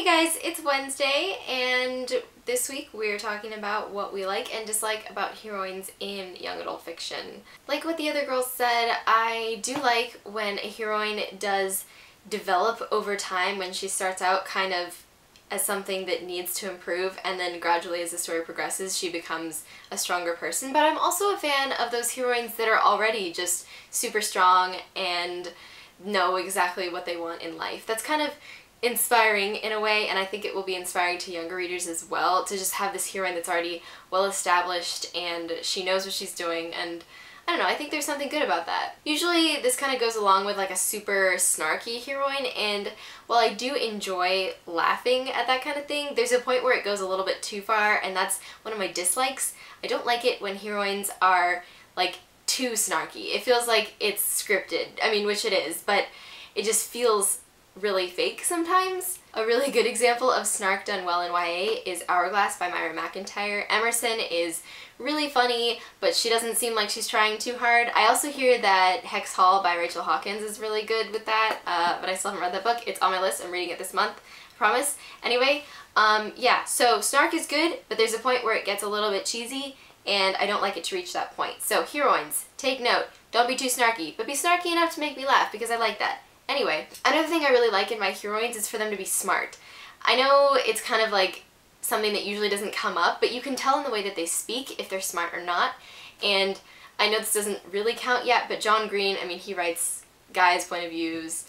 guys, it's Wednesday, and this week we're talking about what we like and dislike about heroines in young adult fiction. Like what the other girls said, I do like when a heroine does develop over time, when she starts out kind of as something that needs to improve, and then gradually as the story progresses she becomes a stronger person. But I'm also a fan of those heroines that are already just super strong and know exactly what they want in life. That's kind of inspiring in a way, and I think it will be inspiring to younger readers as well, to just have this heroine that's already well established and she knows what she's doing, and I don't know, I think there's something good about that. Usually this kind of goes along with like a super snarky heroine, and while I do enjoy laughing at that kind of thing, there's a point where it goes a little bit too far, and that's one of my dislikes. I don't like it when heroines are like too snarky. It feels like it's scripted. I mean, which it is, but it just feels really fake sometimes. A really good example of snark done well in YA is Hourglass by Myra McIntyre. Emerson is really funny, but she doesn't seem like she's trying too hard. I also hear that Hex Hall by Rachel Hawkins is really good with that, but I still haven't read that book. It's on my list. I'm reading it this month, I promise. Anyway, yeah, so snark is good, but there's a point where it gets a little bit cheesy, and I don't like it to reach that point. So heroines, take note. Don't be too snarky, but be snarky enough to make me laugh, because I like that. Anyway, another thing I really like in my heroines is for them to be smart. I know it's kind of like something that usually doesn't come up, but you can tell in the way that they speak if they're smart or not. And I know this doesn't really count yet, but John Green, I mean, he writes guys' point of views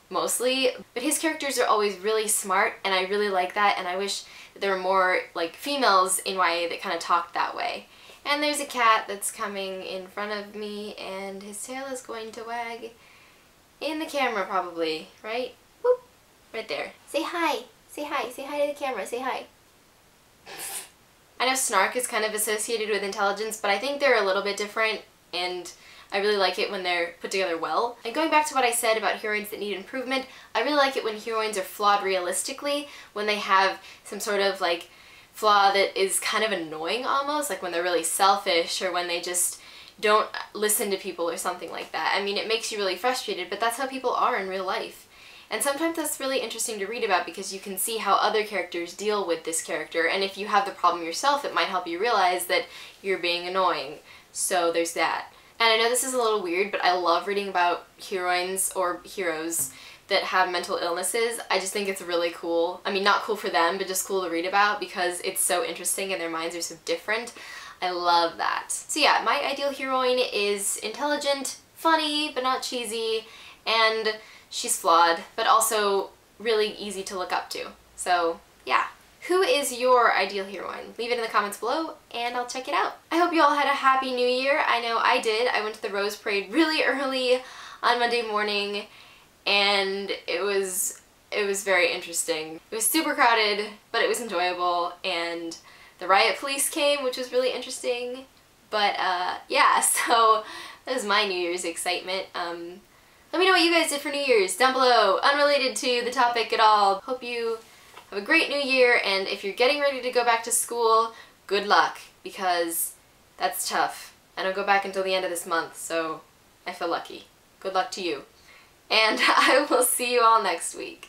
mostly, but his characters are always really smart, and I really like that, and I wish that there were more like females in YA that kind of talked that way. And there's a cat that's coming in front of me, and his tail is going to wag in the camera probably, right? Whoop! Right there. Say hi! Say hi! Say hi to the camera! Say hi! I know snark is kind of associated with intelligence, but I think they're a little bit different, and I really like it when they're put together well. And going back to what I said about heroines that need improvement, I really like it when heroines are flawed realistically, when they have some sort of like flaw that is kind of annoying almost, like when they're really selfish or when they just don't listen to people or something like that. I mean, it makes you really frustrated, but that's how people are in real life. And sometimes that's really interesting to read about because you can see how other characters deal with this character, and if you have the problem yourself, it might help you realize that you're being annoying. So there's that. And I know this is a little weird, but I love reading about heroines or heroes that have mental illnesses. I just think it's really cool. I mean, not cool for them, but just cool to read about because it's so interesting and their minds are so different. I love that. So yeah, my ideal heroine is intelligent, funny, but not cheesy, and she's flawed, but also really easy to look up to. So yeah. Who is your ideal heroine? Leave it in the comments below and I'll check it out. I hope you all had a happy new year. I know I did. I went to the Rose Parade really early on Monday morning, and it was very interesting. It was super crowded, but it was enjoyable, and the riot police came, which was really interesting. But yeah, so that was my New Year's excitement. Let me know what you guys did for New Year's down below, unrelated to the topic at all. Hope you have a great new year, and if you're getting ready to go back to school, good luck, because that's tough. I don't go back until the end of this month, so I feel lucky. Good luck to you. And I will see you all next week.